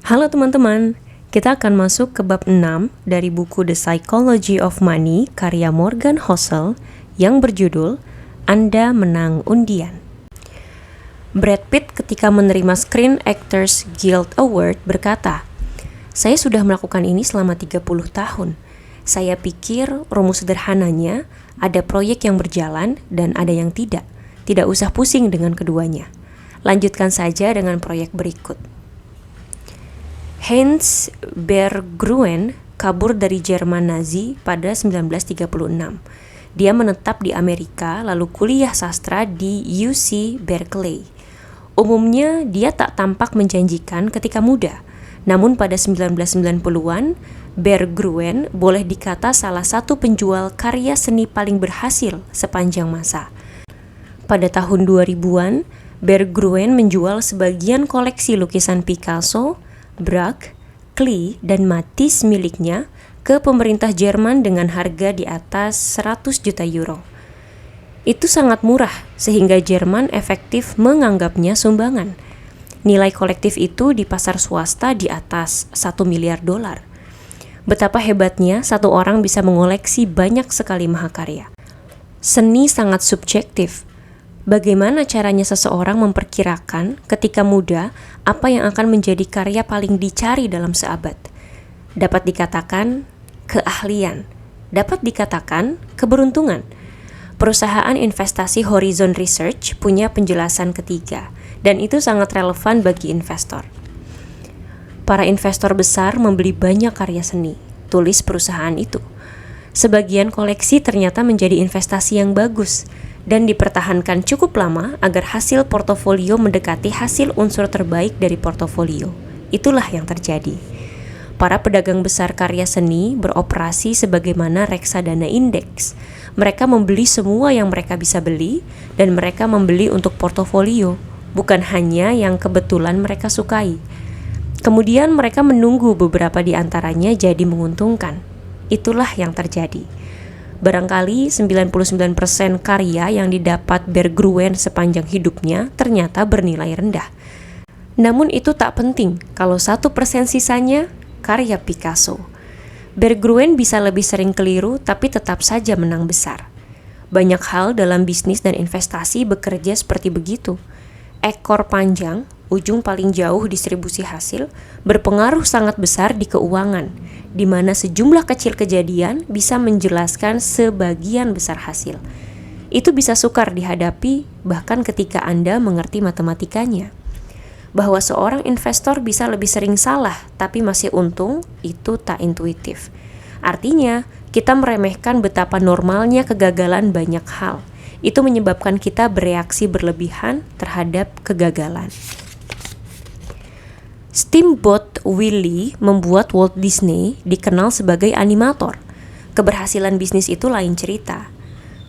Halo teman-teman, kita akan masuk ke bab 6 dari buku The Psychology of Money karya Morgan Housel yang berjudul Anda Menang Undian. Brad Pitt ketika menerima Screen Actors Guild Award berkata, "Saya sudah melakukan ini selama 30 tahun. Saya pikir rumus sederhananya ada proyek yang berjalan dan ada yang tidak. Tidak usah pusing dengan keduanya. Lanjutkan saja dengan proyek berikut." Heinz Berggruen kabur dari Jerman Nazi pada 1936. Dia menetap di Amerika lalu kuliah sastra di UC Berkeley. Umumnya dia tak tampak menjanjikan ketika muda. Namun pada 1990-an, Berggruen boleh dikata salah satu penjual karya seni paling berhasil sepanjang masa. Pada tahun 2000-an, Berggruen menjual sebagian koleksi lukisan Picasso, Braque, Klee, dan Matisse miliknya ke pemerintah Jerman dengan harga di atas 100 juta euro. Itu sangat murah sehingga Jerman efektif menganggapnya sumbangan. Nilai kolektif itu di pasar swasta di atas 1 miliar dolar. Betapa hebatnya satu orang bisa mengoleksi banyak sekali mahakarya. Seni sangat subjektif. Bagaimana caranya seseorang memperkirakan ketika muda apa yang akan menjadi karya paling dicari dalam seabad? Dapat dikatakan keahlian, dapat dikatakan keberuntungan. Perusahaan investasi Horizon Research punya penjelasan ketiga, dan itu sangat relevan bagi investor. Para investor besar membeli banyak karya seni, tulis perusahaan itu. Sebagian koleksi ternyata menjadi investasi yang bagus dan dipertahankan cukup lama agar hasil portofolio mendekati hasil unsur terbaik dari portofolio. Itulah yang terjadi. Para pedagang besar karya seni beroperasi sebagaimana reksadana indeks. Mereka membeli semua yang mereka bisa beli dan mereka membeli untuk portofolio, bukan hanya yang kebetulan mereka sukai. Kemudian mereka menunggu beberapa di antaranya jadi menguntungkan. Itulah yang terjadi. Barangkali 99% karya yang didapat Berggruen sepanjang hidupnya ternyata bernilai rendah. Namun itu tak penting kalau 1% sisanya karya Picasso. Berggruen bisa lebih sering keliru tapi tetap saja menang besar. Banyak hal dalam bisnis dan investasi bekerja seperti begitu. Ekor panjang, ujung paling jauh distribusi hasil, berpengaruh sangat besar di keuangan, di mana sejumlah kecil kejadian bisa menjelaskan sebagian besar hasil. Itu bisa sukar dihadapi bahkan ketika Anda mengerti matematikanya. Bahwa seorang investor bisa lebih sering salah tapi masih untung, itu tak intuitif. Artinya, kita meremehkan betapa normalnya kegagalan banyak hal. Itu menyebabkan kita bereaksi berlebihan terhadap kegagalan. Steamboat Willie membuat Walt Disney dikenal sebagai animator. Keberhasilan bisnis itu lain cerita.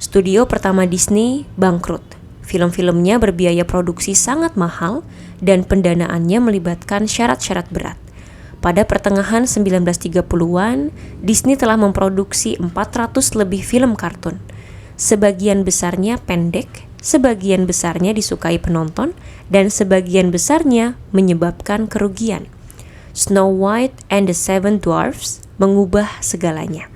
Studio pertama Disney bangkrut. Film-filmnya berbiaya produksi sangat mahal dan pendanaannya melibatkan syarat-syarat berat. Pada pertengahan 1930-an, Disney telah memproduksi 400 lebih film kartun. Sebagian besarnya pendek, sebagian besarnya disukai penonton, dan sebagian besarnya menyebabkan kerugian. Snow White and the Seven Dwarfs mengubah segalanya.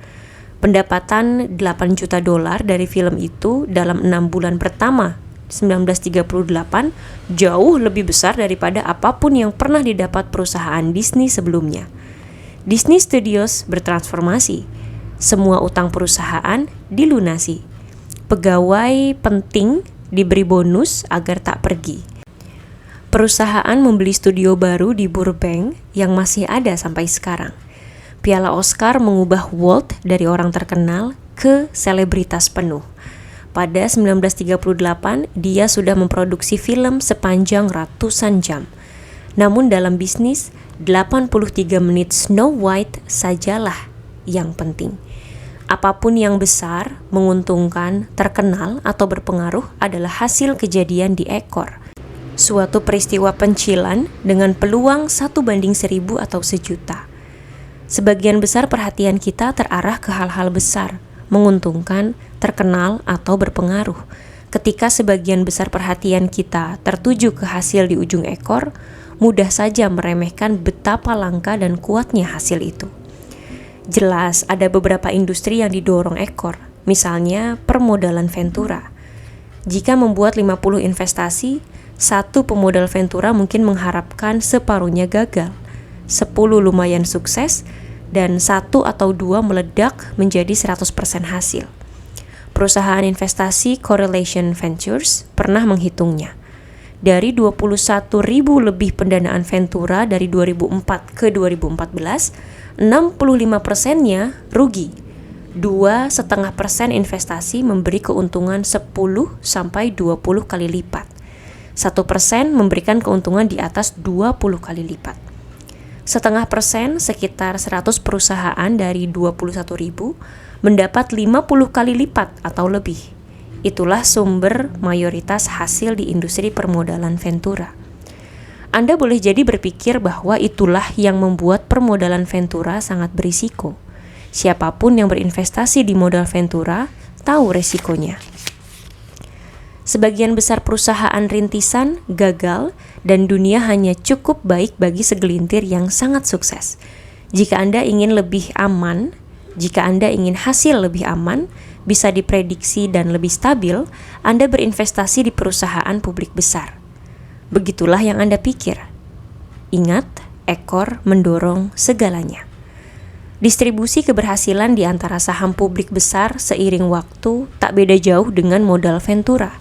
Pendapatan 8 juta dolar dari film itu dalam 6 bulan pertama 1938 jauh lebih besar daripada apapun yang pernah didapat perusahaan Disney sebelumnya. Disney Studios bertransformasi. Semua utang perusahaan dilunasi. Pegawai penting diberi bonus agar tak pergi. Perusahaan membeli studio baru di Burbank yang masih ada sampai sekarang. Piala Oscar mengubah Walt dari orang terkenal ke selebritas penuh. Pada 1938, dia sudah memproduksi film sepanjang ratusan jam. Namun dalam bisnis, 83 menit Snow White sajalah yang penting. Apapun yang besar, menguntungkan, terkenal, atau berpengaruh adalah hasil kejadian di ekor. Suatu peristiwa pencilan dengan peluang 1:1000 atau 1.000.000. Sebagian besar perhatian kita terarah ke hal-hal besar, menguntungkan, terkenal, atau berpengaruh. Ketika sebagian besar perhatian kita tertuju ke hasil di ujung ekor, mudah saja meremehkan betapa langka dan kuatnya hasil itu. Jelas ada beberapa industri yang didorong ekor, misalnya permodalan ventura. Jika membuat 50 investasi, satu pemodal ventura mungkin mengharapkan separuhnya gagal, 10 lumayan sukses, dan 1 atau 2 meledak menjadi 100% hasil. Perusahaan investasi Correlation Ventures pernah menghitungnya. Dari 21.000 lebih pendanaan ventura dari 2004 ke 2014, 65%-nya rugi. 2,5% investasi memberi keuntungan 10-20 kali lipat. 1% memberikan keuntungan di atas 20 kali lipat. 0,5% sekitar 100 perusahaan dari 21.000 mendapat 50 kali lipat atau lebih. Itulah sumber mayoritas hasil di industri permodalan ventura. Anda boleh jadi berpikir bahwa itulah yang membuat permodalan ventura sangat berisiko. Siapapun yang berinvestasi di modal ventura tahu resikonya. Sebagian besar perusahaan rintisan gagal dan dunia hanya cukup baik bagi segelintir yang sangat sukses. Jika Anda ingin hasil lebih aman, bisa diprediksi dan lebih stabil, Anda berinvestasi di perusahaan publik besar. Begitulah yang Anda pikir. Ingat, ekor mendorong segalanya. Distribusi keberhasilan di antara saham publik besar seiring waktu tak beda jauh dengan modal ventura.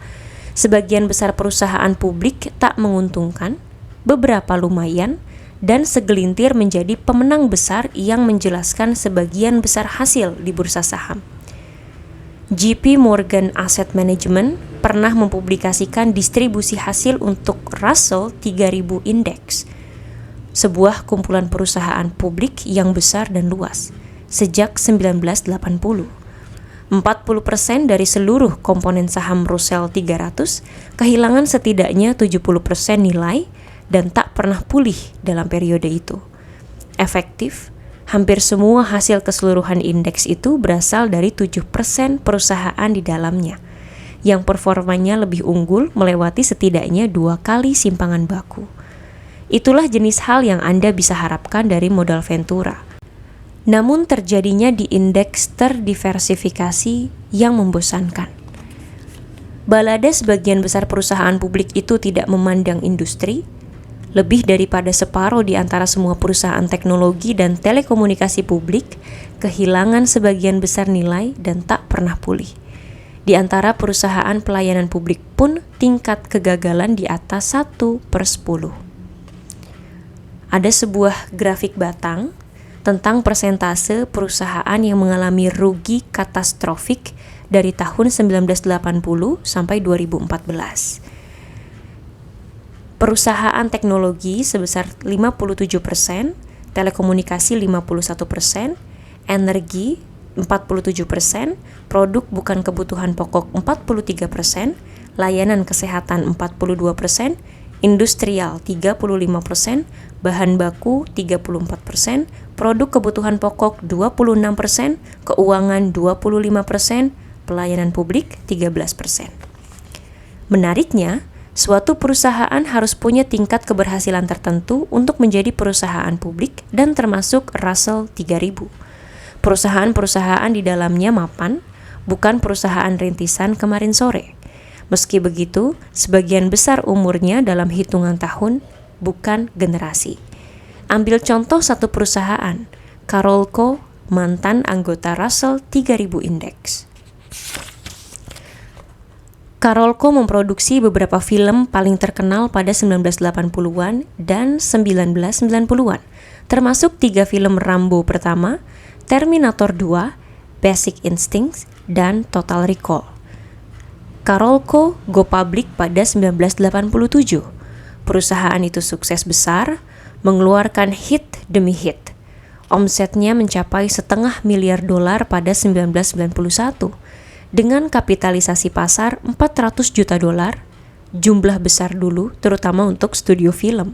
Sebagian besar perusahaan publik tak menguntungkan, beberapa lumayan, dan segelintir menjadi pemenang besar yang menjelaskan sebagian besar hasil di bursa saham. JP Morgan Asset Management pernah mempublikasikan distribusi hasil untuk Russell 3000 Index, sebuah kumpulan perusahaan publik yang besar dan luas, sejak 1980. 40% dari seluruh komponen saham Russell 300 kehilangan setidaknya 70% nilai dan tak pernah pulih dalam periode itu. Efektif, hampir semua hasil keseluruhan indeks itu berasal dari 7% perusahaan di dalamnya, yang performanya lebih unggul melewati setidaknya 2 kali simpangan baku. Itulah jenis hal yang Anda bisa harapkan dari modal ventura. Namun terjadinya di indeks terdiversifikasi yang membosankan. Balada sebagian besar perusahaan publik itu tidak memandang industri. Lebih daripada separuh di antara semua perusahaan teknologi dan telekomunikasi publik kehilangan sebagian besar nilai dan tak pernah pulih. Di antara perusahaan pelayanan publik pun tingkat kegagalan di atas 1/10. Ada sebuah grafik batang tentang persentase perusahaan yang mengalami rugi katastrofik dari tahun 1980 sampai 2014. Perusahaan teknologi sebesar 57%, telekomunikasi 51%, energi 47%, produk bukan kebutuhan pokok 43%, layanan kesehatan 42%, industrial 35%, bahan baku 34%, produk kebutuhan pokok 26%, keuangan 25%, pelayanan publik 13%. Menariknya, suatu perusahaan harus punya tingkat keberhasilan tertentu untuk menjadi perusahaan publik dan termasuk Russell 3000. Perusahaan-perusahaan di dalamnya mapan, bukan perusahaan rintisan kemarin sore. Meski begitu, sebagian besar umurnya dalam hitungan tahun, bukan generasi. Ambil contoh satu perusahaan, Carolco, mantan anggota Russell 3000 Index. Carolco memproduksi beberapa film paling terkenal pada 1980-an dan 1990-an, termasuk 3 film Rambo pertama, Terminator 2, Basic Instinct, dan Total Recall. Carolco go public pada 1987. Perusahaan itu sukses besar, mengeluarkan hit demi hit. Omsetnya mencapai $500 miliar pada 1991. Dengan kapitalisasi pasar $400 juta, jumlah besar dulu terutama untuk studio film.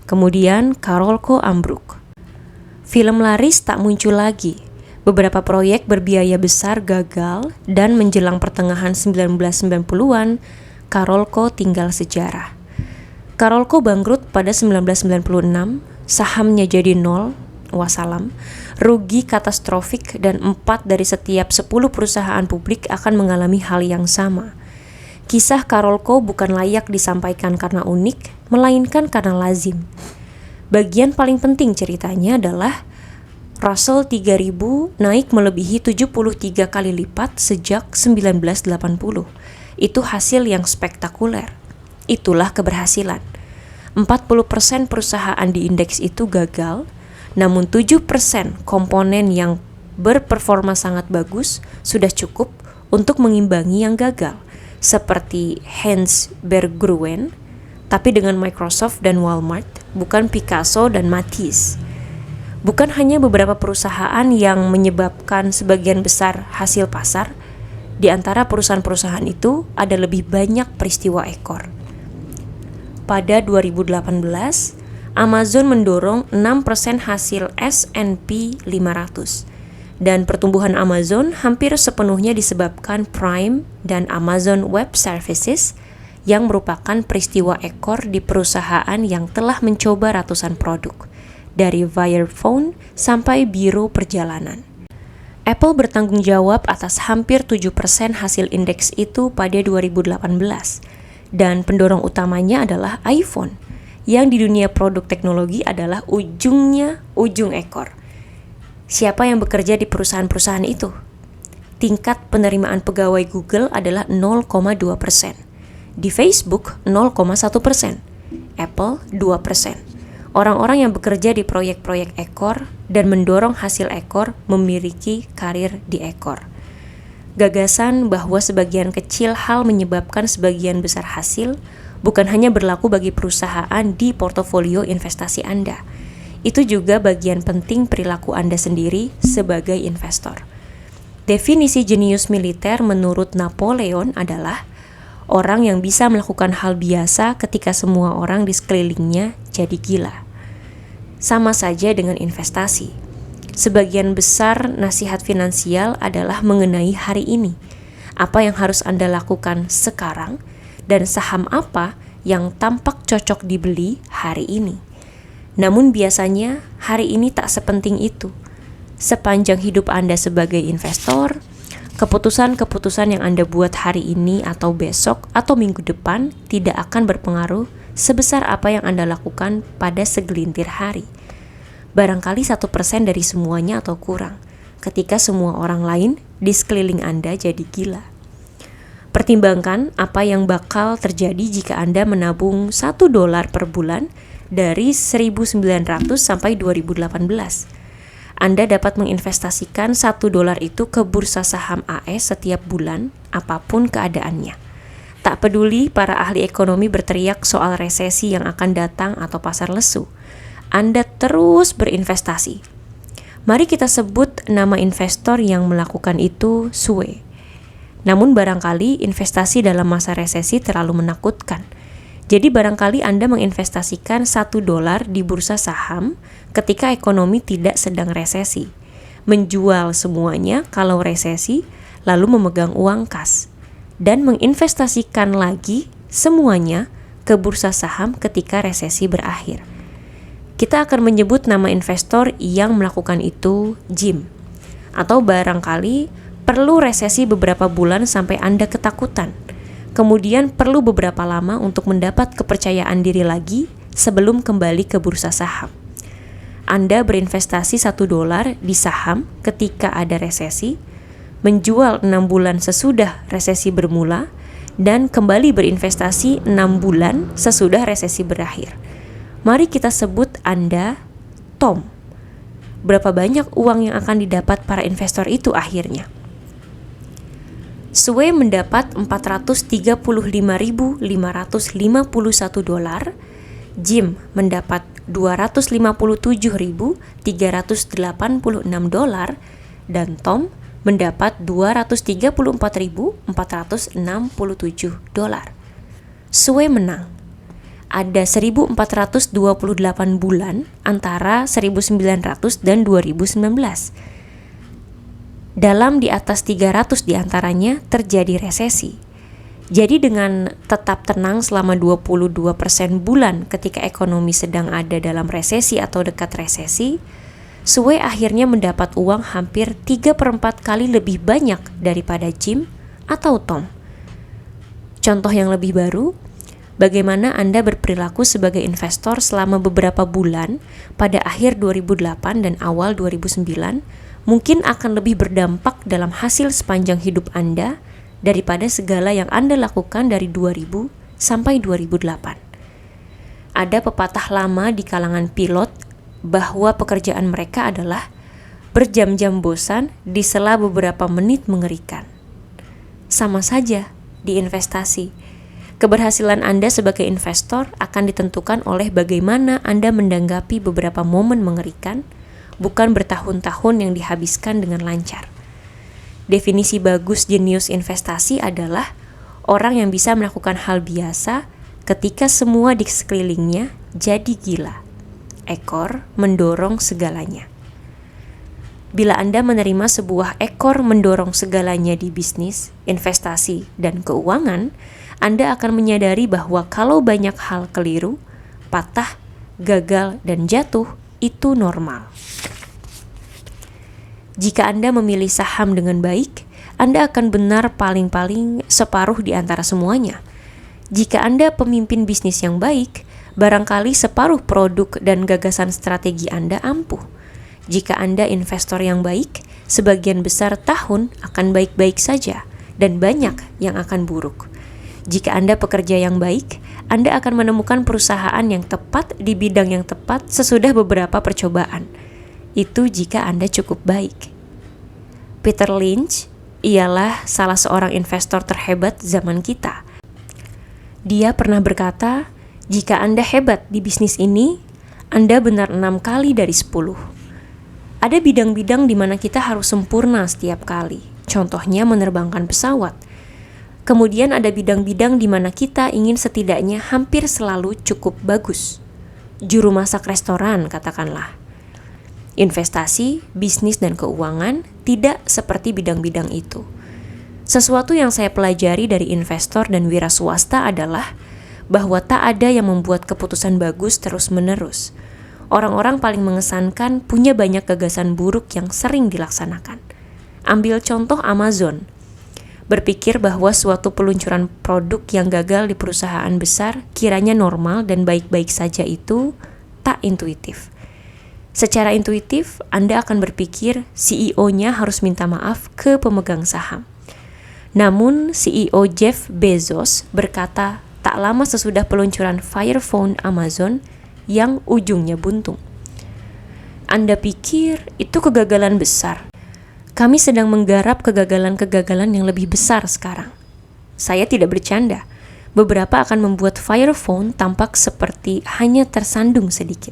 Kemudian Carolco ambruk. Film laris tak muncul lagi. Beberapa proyek berbiaya besar gagal dan menjelang pertengahan 1990-an, Carolco tinggal sejarah. Carolco bangkrut pada 1996, sahamnya jadi 0, wassalam, rugi katastrofik, dan 4 dari setiap 10 perusahaan publik akan mengalami hal yang sama. Kisah Carolco bukan layak disampaikan karena unik, melainkan karena lazim. Bagian paling penting ceritanya adalah Russell 3000 naik melebihi 73 kali lipat sejak 1980. Itu hasil yang spektakuler. Itulah keberhasilan. 40% perusahaan di indeks itu gagal, namun 7% komponen yang berperforma sangat bagus sudah cukup untuk mengimbangi yang gagal, seperti Hans Berggruen, tapi dengan Microsoft dan Walmart, bukan Picasso dan Matisse. Bukan hanya beberapa perusahaan yang menyebabkan sebagian besar hasil pasar, di antara perusahaan-perusahaan itu ada lebih banyak peristiwa ekor. Pada 2018, Amazon mendorong 6% hasil S&P 500, dan pertumbuhan Amazon hampir sepenuhnya disebabkan Prime dan Amazon Web Services yang merupakan peristiwa ekor di perusahaan yang telah mencoba ratusan produk, dari wire phone sampai biro perjalanan. Apple bertanggung jawab atas hampir 7% hasil indeks itu pada 2018, dan pendorong utamanya adalah iPhone, yang di dunia produk teknologi adalah ujung ekor. Siapa yang bekerja di perusahaan-perusahaan itu? Tingkat penerimaan pegawai Google adalah 0,2%. Di Facebook 0,1%, Apple 2%. Orang-orang yang bekerja di proyek-proyek ekor dan mendorong hasil ekor memiliki karir di ekor. Gagasan bahwa sebagian kecil hal menyebabkan sebagian besar hasil bukan hanya berlaku bagi perusahaan di portofolio investasi Anda. Itu juga bagian penting perilaku Anda sendiri sebagai investor. Definisi jenius militer menurut Napoleon adalah orang yang bisa melakukan hal biasa ketika semua orang di sekelilingnya jadi gila. Sama saja dengan investasi. Sebagian besar nasihat finansial adalah mengenai hari ini. Apa yang harus Anda lakukan sekarang dan saham apa yang tampak cocok dibeli hari ini. Namun biasanya hari ini tak sepenting itu. Sepanjang hidup Anda sebagai investor, keputusan-keputusan yang Anda buat hari ini atau besok atau minggu depan tidak akan berpengaruh sebesar apa yang Anda lakukan pada segelintir hari. Barangkali 1% dari semuanya atau kurang, ketika semua orang lain di sekeliling Anda jadi gila. Pertimbangkan apa yang bakal terjadi jika Anda menabung $1 per bulan dari 1900 sampai 2018. Anda dapat menginvestasikan $1 itu ke bursa saham AS setiap bulan, apapun keadaannya. Tak peduli para ahli ekonomi berteriak soal resesi yang akan datang atau pasar lesu. Anda terus berinvestasi. Mari kita sebut nama investor yang melakukan itu Sue. Namun barangkali investasi dalam masa resesi terlalu menakutkan. Jadi barangkali Anda menginvestasikan $1 di bursa saham ketika ekonomi tidak sedang resesi. Menjual semuanya kalau resesi, lalu memegang uang kas. Dan menginvestasikan lagi semuanya ke bursa saham ketika resesi berakhir. Kita akan menyebut nama investor yang melakukan itu Jim. Atau barangkali perlu resesi beberapa bulan sampai Anda ketakutan. Kemudian perlu beberapa lama untuk mendapat kepercayaan diri lagi sebelum kembali ke bursa saham. Anda berinvestasi $1 di saham ketika ada resesi, menjual 6 bulan sesudah resesi bermula, dan kembali berinvestasi 6 bulan sesudah resesi berakhir. Mari kita sebut Anda Tom. Berapa banyak uang yang akan didapat para investor itu akhirnya? Sue mendapat $435.551, Jim mendapat $257.386, dan Tom mendapat $234.467. Sue menang. Ada 1428 bulan antara 1900 dan 2019. Dalam di atas 300 diantaranya terjadi resesi. Jadi dengan tetap tenang selama 22% bulan ketika ekonomi sedang ada dalam resesi atau dekat resesi, Sue akhirnya mendapat uang hampir 3/4 kali lebih banyak daripada Jim atau Tom. Contoh yang lebih baru, bagaimana Anda berperilaku sebagai investor selama beberapa bulan pada akhir 2008 dan awal 2009 mungkin akan lebih berdampak dalam hasil sepanjang hidup Anda daripada segala yang Anda lakukan dari 2000 sampai 2008. Ada pepatah lama di kalangan pilot bahwa pekerjaan mereka adalah berjam-jam bosan di sela beberapa menit mengerikan. Sama saja di investasi. Keberhasilan Anda sebagai investor akan ditentukan oleh bagaimana Anda menanggapi beberapa momen mengerikan, bukan bertahun-tahun yang dihabiskan dengan lancar. Definisi bagus jenius investasi adalah orang yang bisa melakukan hal biasa ketika semua di sekelilingnya jadi gila. Ekor mendorong segalanya. Bila Anda menerima sebuah ekor mendorong segalanya di bisnis, investasi, dan keuangan, Anda akan menyadari bahwa kalau banyak hal keliru, patah, gagal, dan jatuh, itu normal. Jika Anda memilih saham dengan baik, Anda akan benar paling-paling separuh di antara semuanya. Jika Anda pemimpin bisnis yang baik, barangkali separuh produk dan gagasan strategi Anda ampuh. Jika Anda investor yang baik, sebagian besar tahun akan baik-baik saja dan banyak yang akan buruk. Jika Anda pekerja yang baik, Anda akan menemukan perusahaan yang tepat di bidang yang tepat sesudah beberapa percobaan. Itu jika Anda cukup baik. Peter Lynch ialah salah seorang investor terhebat zaman kita. Dia pernah berkata, jika Anda hebat di bisnis ini, Anda benar 6 kali dari 10. Ada bidang-bidang di mana kita harus sempurna setiap kali. Contohnya menerbangkan pesawat. Kemudian ada bidang-bidang di mana kita ingin setidaknya hampir selalu cukup bagus. Juru masak restoran, katakanlah. Investasi, bisnis, dan keuangan tidak seperti bidang-bidang itu. Sesuatu yang saya pelajari dari investor dan wira swasta adalah bahwa tak ada yang membuat keputusan bagus terus-menerus. Orang-orang paling mengesankan punya banyak gagasan buruk yang sering dilaksanakan. Ambil contoh Amazon. Berpikir bahwa suatu peluncuran produk yang gagal di perusahaan besar kiranya normal dan baik-baik saja itu tak intuitif. Secara intuitif, Anda akan berpikir CEO-nya harus minta maaf ke pemegang saham. Namun, CEO Jeff Bezos berkata tak lama sesudah peluncuran Fire Phone Amazon yang ujungnya buntung. Anda pikir itu kegagalan besar? Kami sedang menggarap kegagalan-kegagalan yang lebih besar sekarang. Saya tidak bercanda. Beberapa akan membuat Fire Phone tampak seperti hanya tersandung sedikit.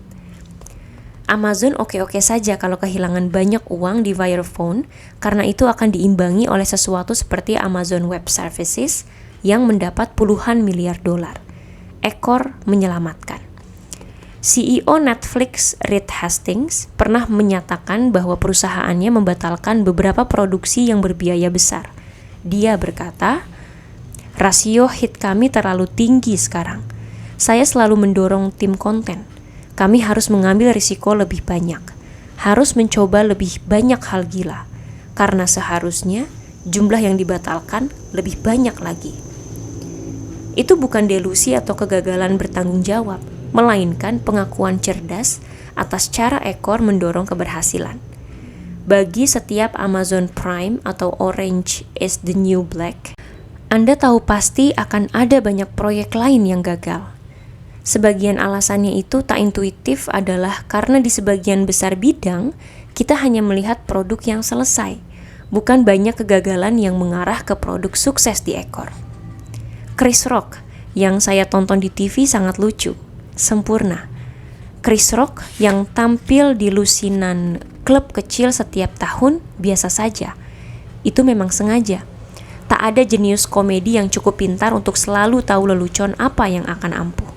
Amazon oke-oke saja kalau kehilangan banyak uang di Fire Phone, karena itu akan diimbangi oleh sesuatu seperti Amazon Web Services yang mendapat puluhan miliar dolar. Ekor menyelamatkan. CEO Netflix Reed Hastings pernah menyatakan bahwa perusahaannya membatalkan beberapa produksi yang berbiaya besar. Dia berkata, rasio hit kami terlalu tinggi sekarang. Saya selalu mendorong tim konten. Kami harus mengambil risiko lebih banyak, harus mencoba lebih banyak hal gila, karena seharusnya jumlah yang dibatalkan lebih banyak lagi. Itu bukan delusi atau kegagalan bertanggung jawab, melainkan pengakuan cerdas atas cara ekor mendorong keberhasilan. Bagi setiap Amazon Prime atau Orange is the New Black, Anda tahu pasti akan ada banyak proyek lain yang gagal. Sebagian alasannya itu tak intuitif adalah karena di sebagian besar bidang, kita hanya melihat produk yang selesai, bukan banyak kegagalan yang mengarah ke produk sukses di ekor. Chris Rock yang saya tonton di TV sangat lucu, sempurna. Chris Rock yang tampil di lusinan klub kecil setiap tahun biasa saja. Itu memang sengaja. Tak ada jenius komedi yang cukup pintar untuk selalu tahu lelucon apa yang akan ampuh.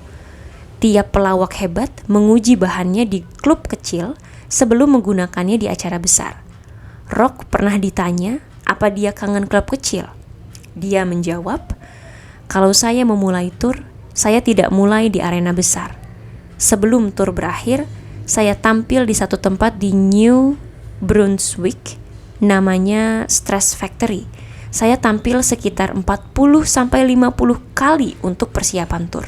Tiap pelawak hebat menguji bahannya di klub kecil sebelum menggunakannya di acara besar. Rock pernah ditanya apa dia kangen klub kecil. Dia menjawab, Kalau saya memulai tur, saya tidak mulai di arena besar. Sebelum tur berakhir, saya tampil di satu tempat di New Brunswick, namanya Stress Factory. Saya tampil sekitar 40-50 kali untuk persiapan tur.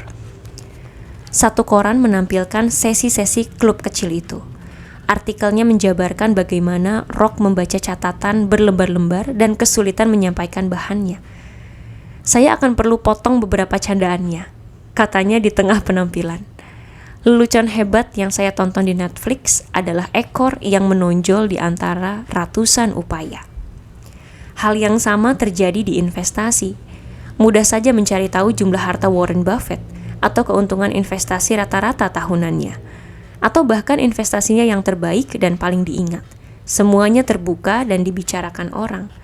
Satu koran menampilkan sesi-sesi klub kecil itu. Artikelnya menjabarkan bagaimana Rock membaca catatan berlembar-lembar dan kesulitan menyampaikan bahannya. Saya akan perlu potong beberapa candaannya, katanya di tengah penampilan. Lelucon hebat yang saya tonton di Netflix adalah ekor yang menonjol di antara ratusan upaya. Hal yang sama terjadi di investasi. Mudah saja mencari tahu jumlah harta Warren Buffett atau keuntungan investasi rata-rata tahunannya, atau bahkan investasinya yang terbaik dan paling diingat. Semuanya terbuka dan dibicarakan orang.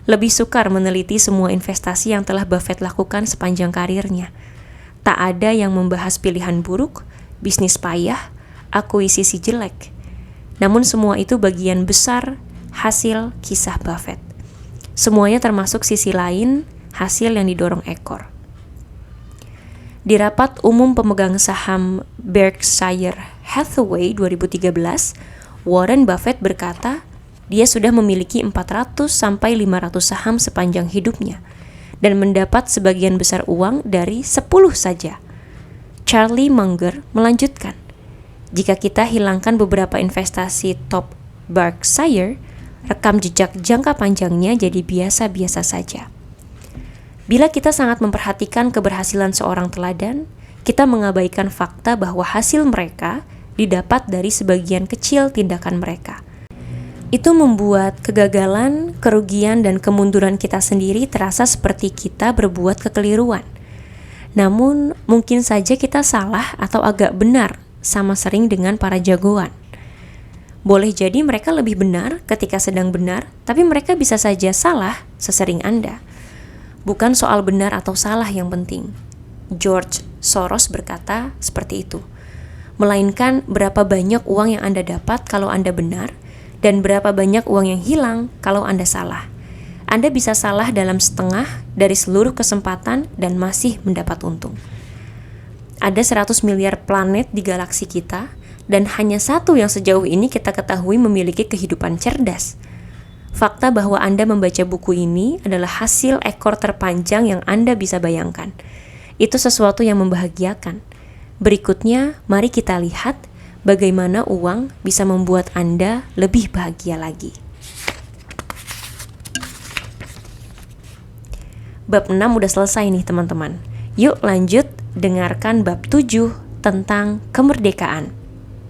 Lebih sukar meneliti semua investasi yang telah Buffett lakukan sepanjang karirnya. Tak ada yang membahas pilihan buruk, bisnis payah, akuisisi jelek. Namun semua itu bagian besar hasil kisah Buffett. Semuanya termasuk sisi lain, hasil yang didorong ekor. Di rapat umum pemegang saham Berkshire Hathaway 2013, Warren Buffett berkata dia sudah memiliki 400-500 saham sepanjang hidupnya dan mendapat sebagian besar uang dari 10 saja. Charlie Munger melanjutkan, jika kita hilangkan beberapa investasi top Berkshire, rekam jejak jangka panjangnya jadi biasa-biasa saja. Bila kita sangat memperhatikan keberhasilan seorang teladan, kita mengabaikan fakta bahwa hasil mereka didapat dari sebagian kecil tindakan mereka. Itu membuat kegagalan, kerugian, dan kemunduran kita sendiri terasa seperti kita berbuat kekeliruan. Namun, mungkin saja kita salah atau agak benar, sama sering dengan para jagoan. Boleh jadi mereka lebih benar ketika sedang benar, tapi mereka bisa saja salah sesering Anda. Bukan soal benar atau salah yang penting. George Soros berkata seperti itu. Melainkan berapa banyak uang yang Anda dapat kalau Anda benar, dan berapa banyak uang yang hilang kalau Anda salah. Anda bisa salah dalam setengah dari seluruh kesempatan dan masih mendapat untung. Ada 100 miliar planet di galaksi kita, dan hanya satu yang sejauh ini kita ketahui memiliki kehidupan cerdas. Fakta bahwa Anda membaca buku ini adalah hasil ekor terpanjang yang Anda bisa bayangkan. Itu sesuatu yang membahagiakan. Berikutnya, mari kita lihat bagaimana uang bisa membuat Anda lebih bahagia lagi. Bab 6 udah selesai nih teman-teman. Yuk lanjut dengarkan bab 7 tentang kemerdekaan.